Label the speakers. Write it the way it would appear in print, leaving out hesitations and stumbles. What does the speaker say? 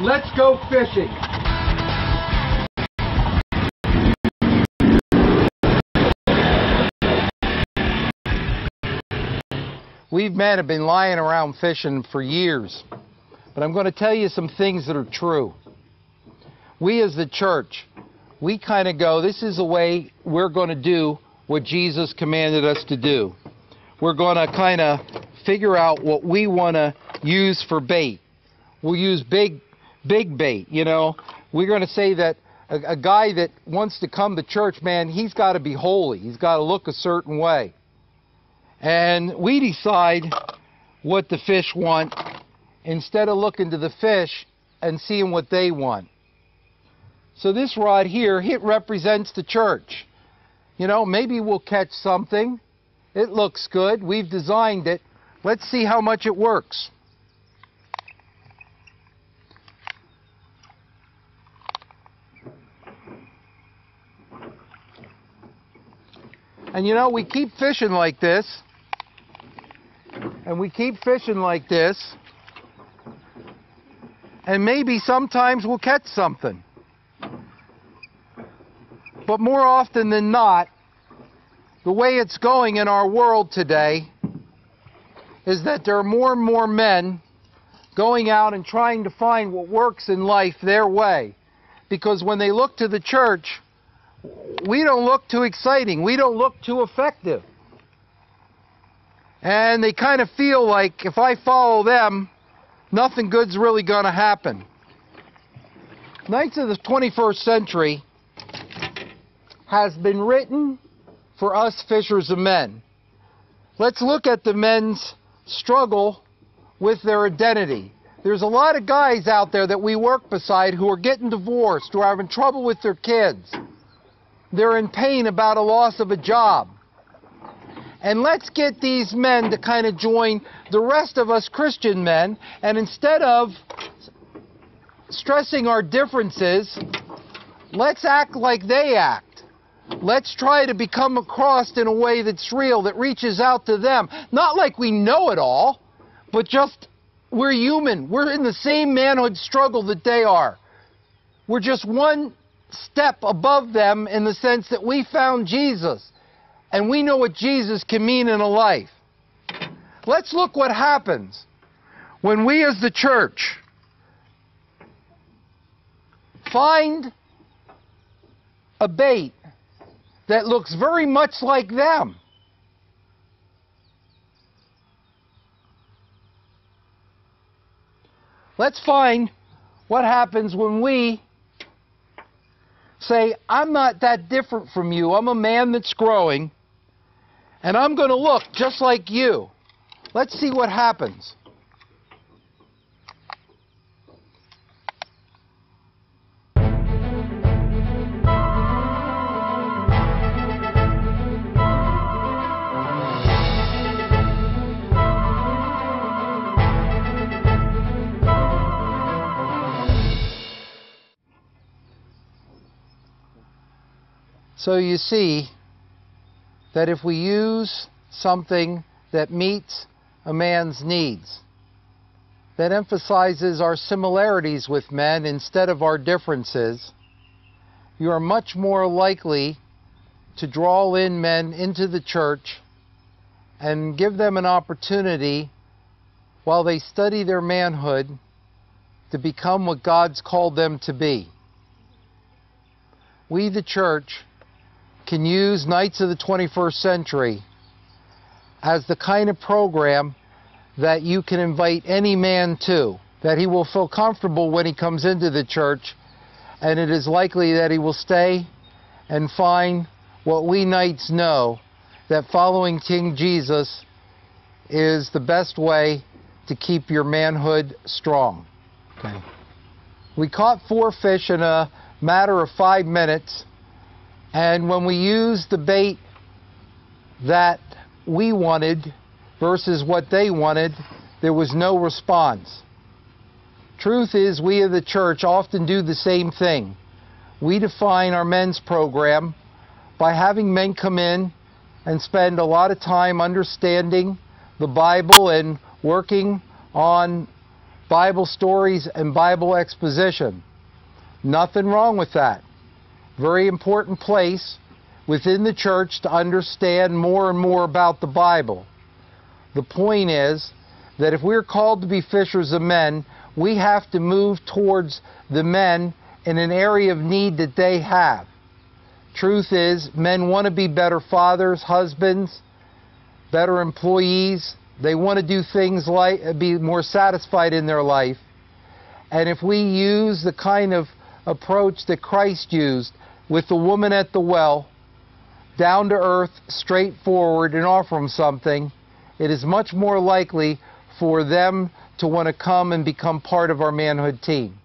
Speaker 1: Let's go fishing. We men have been lying around fishing for years, but I'm going to tell you some things that are true. We as the church, we kind of go, this is the way we're going to do what Jesus commanded us to do. We're going to kind of figure out what we want to use for bait. We'll use big bait, you know. We're going to say that a guy that wants to come to church, man, he's got to be holy. He's got to look a certain way. And we decide what the fish want instead of looking to the fish and seeing what they want. So this rod here, it represents the church. You know, maybe we'll catch something. It looks good. We've designed it. Let's see how much it works. And you know, we keep fishing like this. And we keep fishing like this. And maybe sometimes we'll catch something. But more often than not, the way it's going in our world today is that there are more and more men going out and trying to find what works in life their way. Because when they look to the church, we don't look too exciting. We don't look too effective. And they kind of feel like if I follow them, nothing good's really going to happen. Knights of the 21st Century has been written for us fishers of men. Let's look at the men's struggle with their identity. There's a lot of guys out there that we work beside who are getting divorced, who are having trouble with their kids. They're in pain about a loss of a job. And let's get these men to kind of join the rest of us Christian men, and instead of stressing our differences, let's act like they act. Let's try to become across in a way that's real, that reaches out to them. Not like we know it all, but just we're human. We're in the same manhood struggle that they are. We're just one step above them in the sense that we found Jesus. And we know what Jesus can mean in a life. Let's look what happens when we as the church find a bait that looks very much like them. Let's find what happens when we say, I'm not that different from you. I'm a man that's growing. And I'm going to look just like you. Let's see what happens. So you see that if we use something that meets a man's needs, that emphasizes our similarities with men instead of our differences, you are much more likely to draw in men into the church and give them an opportunity while they study their manhood to become what God's called them to be. We, the church, can use Knights of the 21st Century as the kind of program that you can invite any man to, that he will feel comfortable when he comes into the church, and it is likely that he will stay and find what we Knights know, that following King Jesus is the best way to keep your manhood strong. Okay. We caught 4 fish in a matter of 5 minutes. And when we used the bait that we wanted versus what they wanted, there was no response. Truth is, we of the church often do the same thing. We define our men's program by having men come in and spend a lot of time understanding the Bible and working on Bible stories and Bible exposition. Nothing wrong with that. Very important place within the church to understand more and more about the Bible. The point is that if we're called to be fishers of men, we have to move towards the men in an area of need that they have. Truth is, men want to be better fathers, husbands, better employees. They want to do things like be more satisfied in their life. And if we use the kind of approach that Christ used with the woman at the well, down to earth, straightforward, and offer them something, it is much more likely for them to want to come and become part of our manhood team.